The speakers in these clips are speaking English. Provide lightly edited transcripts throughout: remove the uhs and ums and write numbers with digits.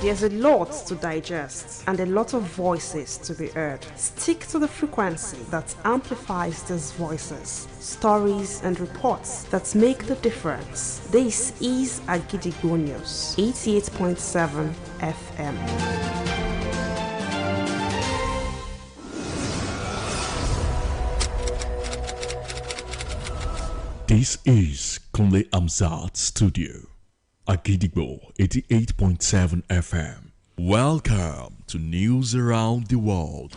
There's a lot to digest and a lot of voices to be heard. Stick to the frequency that amplifies these voices, stories and reports that make the difference. This is Agidigbo News, 88.7 FM. This is Kunle Amzat's studio. Agidigbo 88.7 FM. Welcome to News Around the World.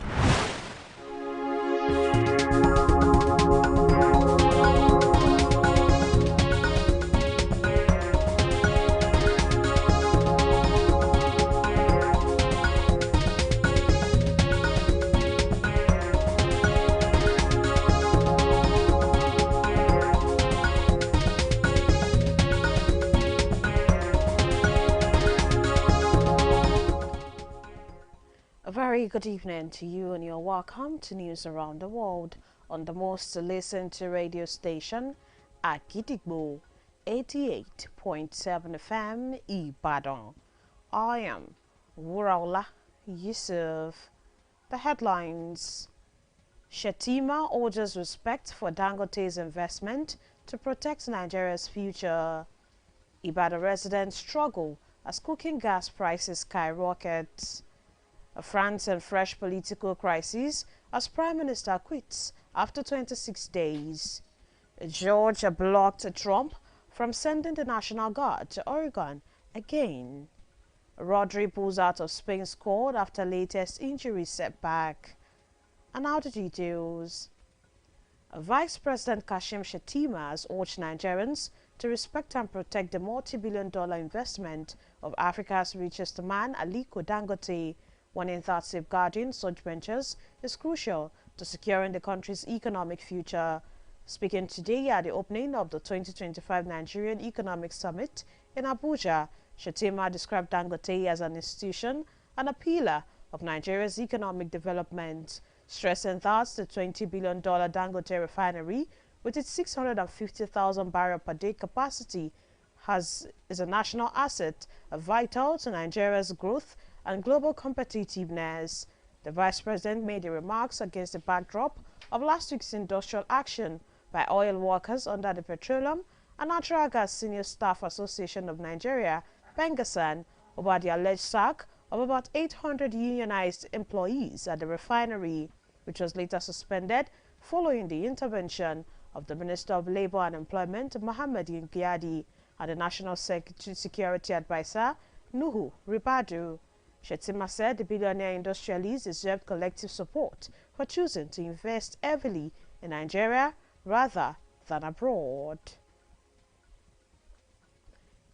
Very good evening to you, and you're welcome to News Around the World on the most listened to radio station, Agidigbo 88.7 FM Ibadan. I am Wuraola Yusuf. The headlines: Shetima orders respect for Dangote's investment to protect Nigeria's future. Ibadan residents struggle as cooking gas prices skyrocket. France and fresh political crisis as Prime Minister quits after 26 days. Georgia blocked Trump from sending the National Guard to Oregon again. Rodri pulls out of Spain's squad after latest injury setback. And now the details. Vice President Kashim Shettima has urged Nigerians to respect and protect the multi-billion-dollar investment of Africa's richest man, Aliko Dangote, warning that safeguarding such ventures is crucial to securing the country's economic future. Speaking today at the opening of the 2025 Nigerian Economic Summit in Abuja, Shettima described Dangote as an institution and a pillar of Nigeria's economic development, stressing that the $20 billion Dangote refinery, with its 650,000 barrel per day capacity, is a national asset, vital to Nigeria's growth and global competitiveness. The Vice President made the remarks against the backdrop of last week's industrial action by oil workers under the Petroleum and Natural Gas Senior Staff Association of Nigeria, Pengasan, over the alleged sack of about 800 unionized employees at the refinery, which was later suspended following the intervention of the Minister of Labour and Employment, Mohammed Yungiadi, and the National Security Advisor, Nuhu Ribadu. Shettima said the billionaire industrialist deserved collective support for choosing to invest heavily in Nigeria rather than abroad.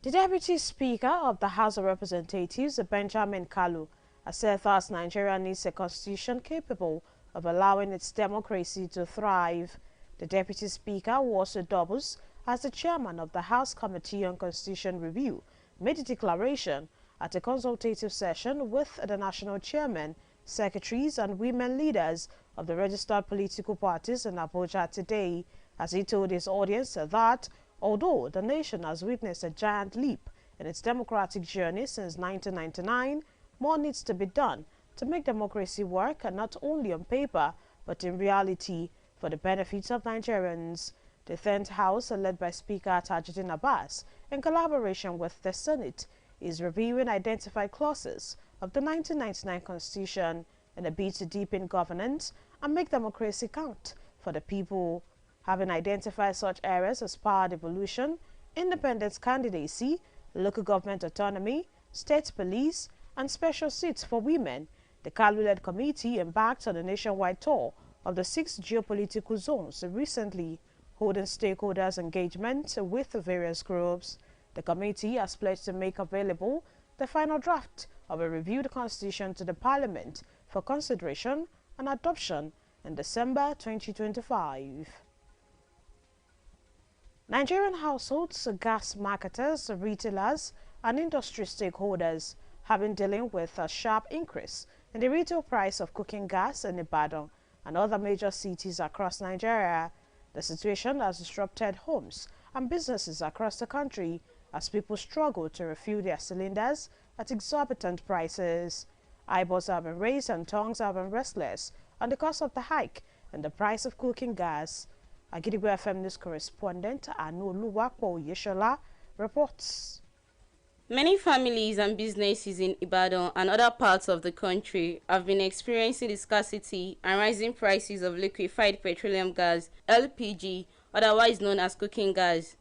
The Deputy Speaker of the House of Representatives, Benjamin Kalu, has said that Nigeria needs a constitution capable of allowing its democracy to thrive. The Deputy Speaker, who also doubles as the chairman of the House Committee on Constitution Review, made a declaration at a consultative session with the national chairman, secretaries and women leaders of the registered political parties in Abuja today, as he told his audience that although the nation has witnessed a giant leap in its democratic journey since 1999, more needs to be done to make democracy work, and not only on paper but in reality, for the benefits of Nigerians. The 10th House, led by Speaker Tajuddin Abbas, in collaboration with the Senate, is reviewing identified clauses of the 1999 Constitution in a bid to deepen governance and make democracy count for the people. Having identified such areas as power devolution, independent candidacy, local government autonomy, state police, and special seats for women, the Kalu-led committee embarked on a nationwide tour of the 6 geopolitical zones recently, holding stakeholders' engagement with various groups. The committee has pledged to make available the final draft of a reviewed constitution to the Parliament for consideration and adoption in December 2025. Nigerian households, gas marketers, retailers, and industry stakeholders have been dealing with a sharp increase in the retail price of cooking gas in Ibadan and other major cities across Nigeria. The situation has disrupted homes and businesses across the country as people struggle to refuel their cylinders at exorbitant prices. Eyeballs have been raised and tongues have been restless on the cost of the hike and the price of cooking gas. Agidigbo FM News correspondent Akojopo Ishola reports. Many families and businesses in Ibadan and other parts of the country have been experiencing the scarcity and rising prices of liquefied petroleum gas, LPG, otherwise known as cooking gas.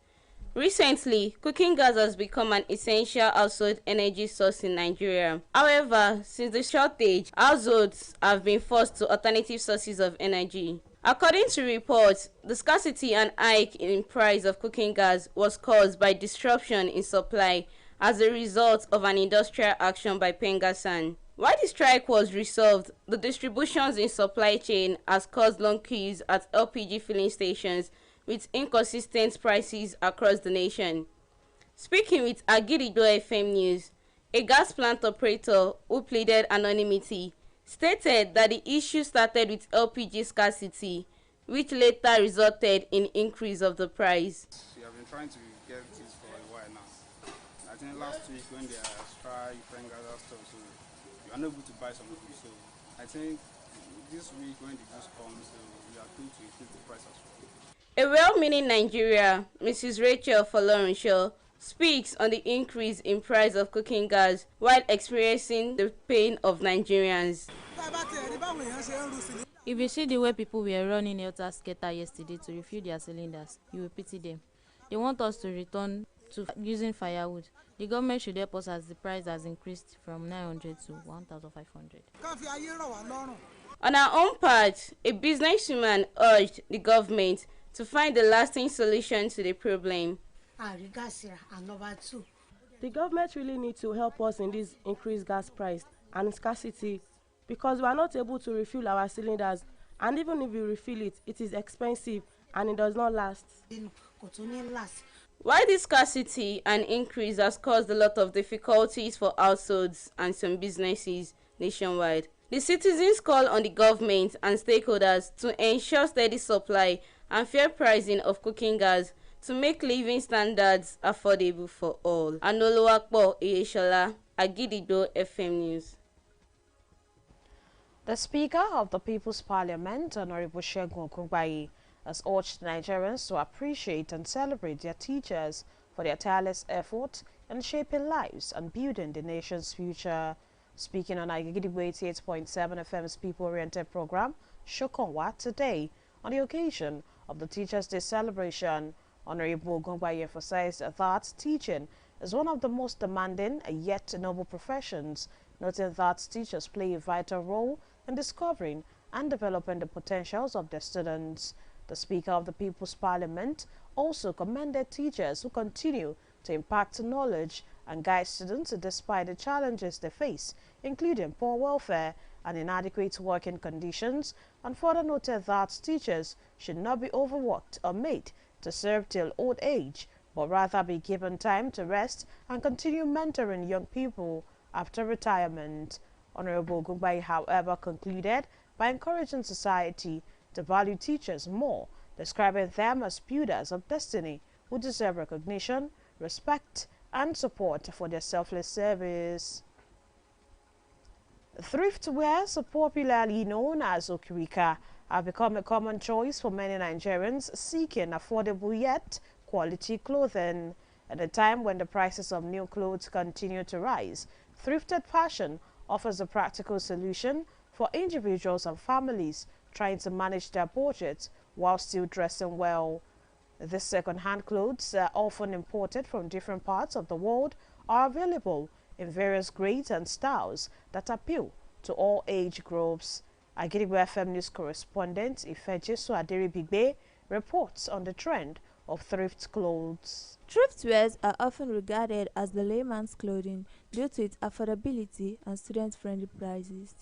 Recently, cooking gas has become an essential household energy source in Nigeria. However, since the shortage, households have been forced to alternative sources of energy. According to reports, the scarcity and hike in price of cooking gas was caused by disruption in supply as a result of an industrial action by Pengasan. While the strike was resolved, the distributions in supply chain has caused long queues at LPG filling stations with inconsistent prices across the nation. Speaking with Agidigbo FM News, a gas plant operator who pleaded anonymity stated that the issue started with LPG scarcity, which later resulted in increase of the price. We have been trying to get this for a while now. I think last week when there was strike, stuff, so we are not able to buy some food. So I think this week when the goods come, so we are going to increase the price as well. A well-meaning Nigeria, Mrs. Rachel Folorunsho, speaks on the increase in price of cooking gas while experiencing the pain of Nigerians. If you see the way people were running helter-skelter yesterday to refuel their cylinders, you will pity them. They want us to return to using firewood. The government should help us as the price has increased from 900 to 1,500. On her own part, a businesswoman urged the government to find a lasting solution to the problem. And number two, the government really needs to help us in this increased gas price and scarcity, because we are not able to refill our cylinders, and even if we refill it, it is expensive and it does not last. While this scarcity and increase has caused a lot of difficulties for households and some businesses nationwide, the citizens call on the government and stakeholders to ensure steady supply and fair pricing of cooking gas to make living standards affordable for all. Akojopo Iroyin Pelu, Agidigbo FM News. The Speaker of the People's Parliament, Honorable Segun Okunbayi, has urged Nigerians to appreciate and celebrate their teachers for their tireless effort in shaping lives and building the nation's future. Speaking on Agidigbo 88.7 FM's people-oriented program, Shokonwa, today, on the occasion of the Teachers' Day celebration, Honorable Okunbayi emphasized that teaching is one of the most demanding yet noble professions, noting that teachers play a vital role in discovering and developing the potentials of their students. The Speaker of the People's Parliament also commended teachers who continue to impart knowledge and guide students despite the challenges they face, including poor welfare and inadequate working conditions, and further noted that teachers should not be overworked or made to serve till old age, but rather be given time to rest and continue mentoring young people after retirement. Honorable Okunbayi, however, concluded by encouraging society to value teachers more, describing them as builders of destiny who deserve recognition, respect, and support for their selfless service. Thrift wears, popularly known as Okirika, have become a common choice for many Nigerians seeking affordable yet quality clothing. At a time when the prices of new clothes continue to rise, thrifted fashion offers a practical solution for individuals and families trying to manage their budgets while still dressing well. These second-hand clothes, often imported from different parts of the world, are available in various grades and styles that appeal to all age groups. Agidigbo FM News correspondent Ifejesu Aderibigbe reports on the trend of thrift clothes. Thrift wears are often regarded as the layman's clothing due to its affordability and student-friendly prices.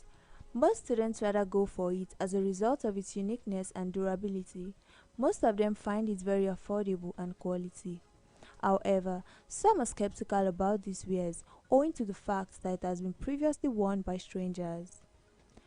Most students rather go for it as a result of its uniqueness and durability. Most of them find it very affordable and quality. However, some are skeptical about these wares owing to the fact that it has been previously worn by strangers.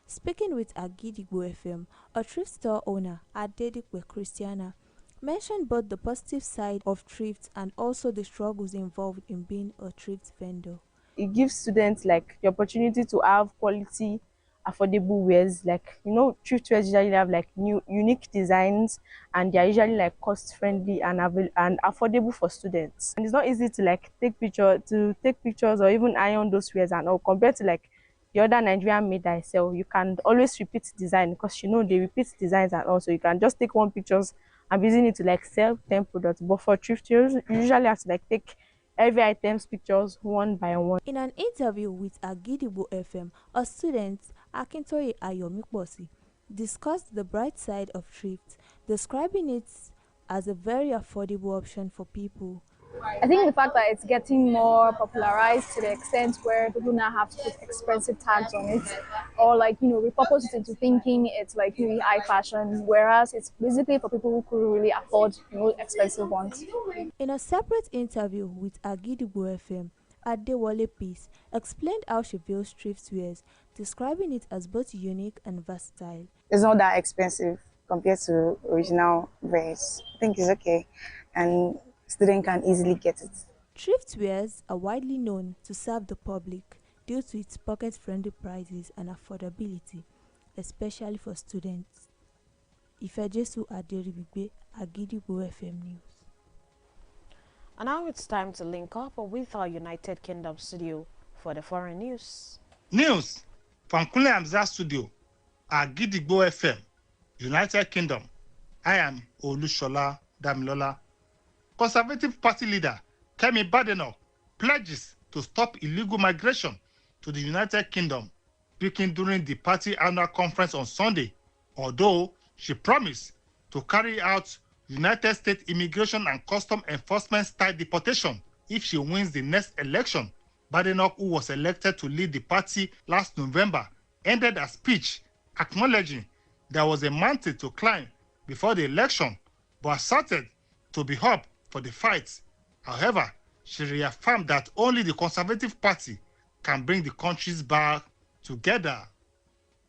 Speaking with Agidigbo FM, a thrift store owner, Adedikwe Christiana, mentioned both the positive side of thrift and also the struggles involved in being a thrift vendor. It gives students like the opportunity to have quality affordable wares. Like, thrift wears usually have like new unique designs, and they're usually like cost friendly and and affordable for students, and it's not easy to like take pictures or even iron those wares and all, compared to like the other Nigerian made that I sell. You can always repeat design because they repeat designs, and also you can just take one pictures and be using it to like sell 10 products. But for thrift, you usually have to like take every item's pictures one by one. In an interview with Agidigbo FM, a student, Akintoye Ayomikbosi, discussed the bright side of thrift, describing it as a very affordable option for people. I think the fact that it's getting more popularized to the extent where people now have to put expensive tags on it, or like, repurpose it into thinking it's like really high fashion, whereas it's basically for people who could really afford expensive ones. In a separate interview with Agidigbo FM, Adewale Peace explained how she views thrift wears, describing it as both unique and versatile. It's not that expensive compared to original wears. I think it's okay, and student can easily get it. Thrift wears are widely known to serve the public due to its pocket-friendly prices and affordability, especially for students. Ifejesu Aderibigbe, Agidigbo FM News. And now it's time to link up with our United Kingdom studio for the foreign news. News from Kunle Hamzat studio, Agidigbo FM, United Kingdom. I am Olushola Damilola. Conservative Party leader Kemi Badenoch pledges to stop illegal migration to the United Kingdom, speaking during the party annual conference on Sunday, although she promised to carry out United States Immigration and Custom Enforcement style deportation if she wins the next election. Badenoch, who was elected to lead the party last November, ended her speech acknowledging there was a mountain to climb before the election, but asserted to be up for the fight. However, she reaffirmed that only the Conservative Party can bring the countries back together.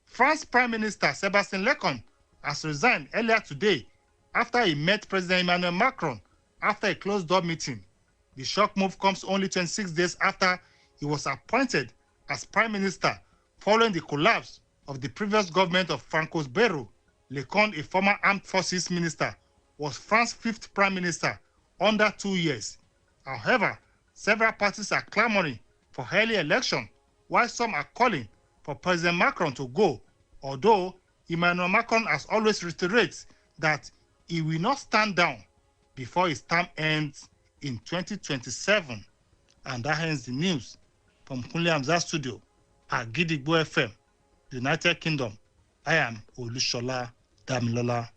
France Prime Minister Sébastien Lecornu has resigned earlier today after he met President Emmanuel Macron after a closed-door meeting. The shock move comes only 26 days after he was appointed as Prime Minister following the collapse of the previous government of Francois Bayrou. Lecornu, a former armed forces minister, was France's fifth Prime Minister under 2 years. However, several parties are clamoring for early election, while some are calling for President Macron to go, although Emmanuel Macron has always reiterated that he will not stand down before his term ends in 2027. And that ends the news from Kunle Hamzat studio at Agidigbo FM, United Kingdom. I am Olushola Damilola.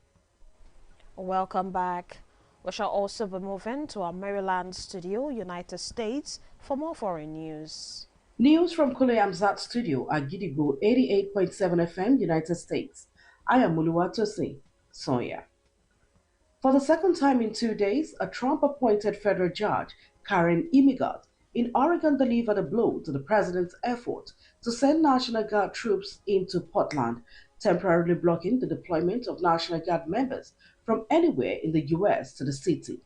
Welcome back. We shall also be moving to our Maryland studio, United States, for more foreign news. News from Kunle Hamzat studio at Agidigbo 88.7 FM, United States. I am Muluwatosi Sonia. For the second time in 2 days, a Trump-appointed federal judge, Karen Imigat, in Oregon delivered a blow to the president's effort to send National Guard troops into Portland, temporarily blocking the deployment of National Guard members from anywhere in the U.S. to the city.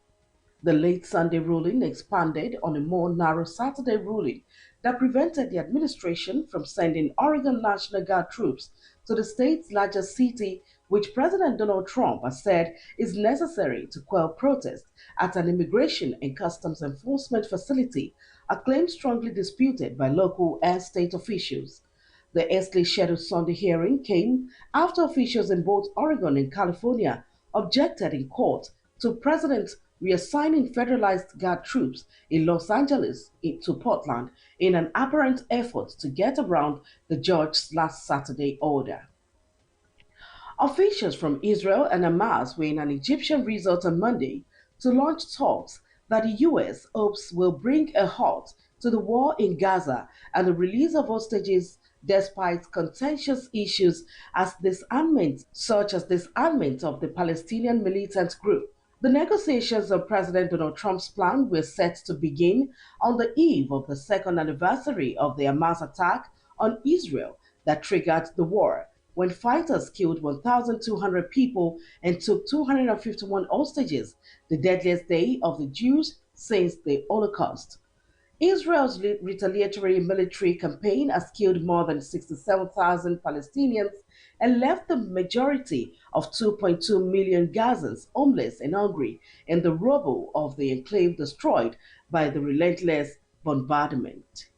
The late Sunday ruling expanded on a more narrow Saturday ruling that prevented the administration from sending Oregon National Guard troops to the state's largest city, which President Donald Trump has said is necessary to quell protests at an immigration and customs enforcement facility, a claim strongly disputed by local and state officials. The hastily scheduled Sunday hearing came after officials in both Oregon and California objected in court to President reassigning federalized guard troops in Los Angeles to Portland in an apparent effort to get around the judge's last Saturday order. Officials from Israel and Hamas were in an Egyptian resort on Monday to launch talks that the U.S. hopes will bring a halt to the war in Gaza and the release of hostages despite contentious issues such as disarmament of the Palestinian militant group. The negotiations on President Donald Trump's plan were set to begin on the eve of the second anniversary of the Hamas attack on Israel that triggered the war, when fighters killed 1,200 people and took 251 hostages, the deadliest day of the Jews since the Holocaust. Israel's retaliatory military campaign has killed more than 67,000 Palestinians and left the majority of 2.2 million Gazans homeless and hungry and the rubble of the enclave destroyed by the relentless bombardment.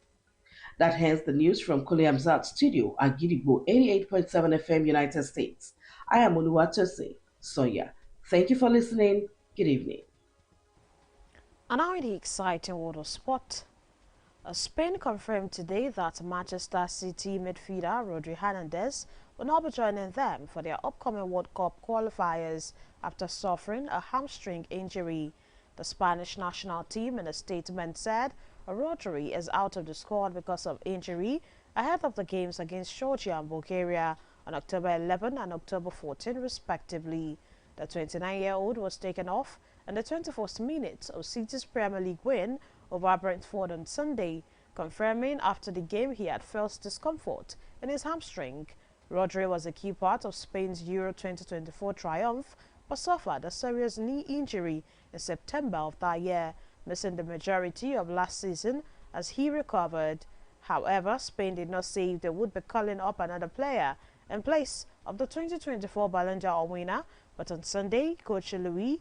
That ends the news from Kule Hamzat Studio at Gidigbo 88.7 FM, United States. I am Oluwatose Sonia. Thank you for listening. Good evening. And now in the exciting world of sport. Spain confirmed today that Manchester City midfielder Rodri Hernandez will not be joining them for their upcoming World Cup qualifiers after suffering a hamstring injury. The Spanish national team in a statement said Rodri is out of the squad because of injury ahead of the games against Georgia and Bulgaria on October 11 and October 14 respectively. The 29-year-old was taken off in the 21st minute of City's Premier League win over Brentford on Sunday, confirming after the game he had felt discomfort in his hamstring. Rodri was a key part of Spain's Euro 2024 triumph, but suffered a serious knee injury in September of that year, missing the majority of last season as he recovered. However, Spain did not say if they would be calling up another player in place of the 2024 Ballon d'Or winner, but on Sunday, Coach Louis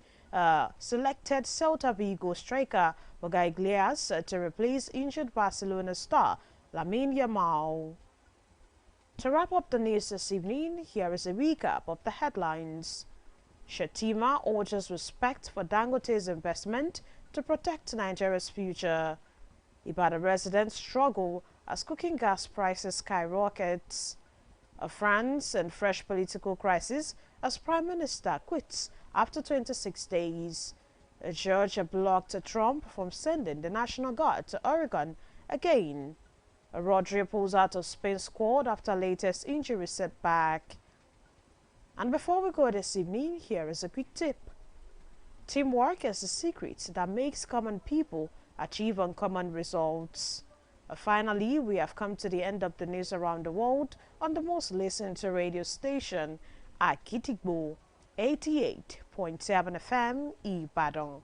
selected Celta Vigo striker Borja Iglesias to replace injured Barcelona star Lamine Yamal. To wrap up the news this evening, here is a recap of the headlines. Shetima urges respect for Dangote's investment to protect Nigeria's future. Ibadan residents struggle as cooking gas prices skyrockets. France in fresh political crisis as Prime Minister quits after 26 days. A judge blocked Trump from sending the National Guard to Oregon again. Rodri pulls out of Spain's squad after latest injury setback. And before we go this evening, here is a quick tip. Teamwork is the secret that makes common people achieve uncommon results. Finally, we have come to the end of the news around the world on the most listened to radio station, Akojopo 88.7 FM Ibadan.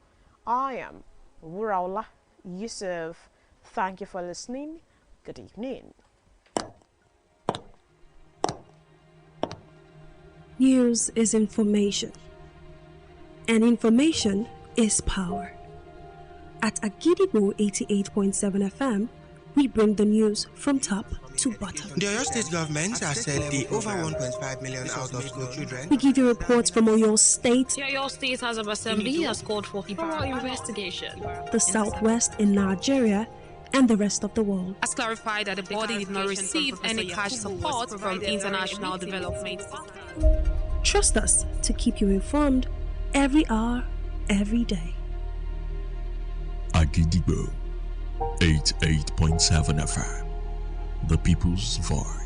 I am Wuraola Yusuf. Thank you for listening. Good evening. News is information, and information is power. At Agidigbo 88.7 FM, we bring the news from top to bottom. The Oyo State government has said the over 1.5 million out of school children. We give you reports from Oyo State. The Oyo State House of Assembly has called for thorough investigation. The Southwest in Nigeria and the rest of the world. Has clarified that the body did not receive any cash support from international development. Trust us to keep you informed every hour, every day. Agidigbo 88.7 FM, the people's voice.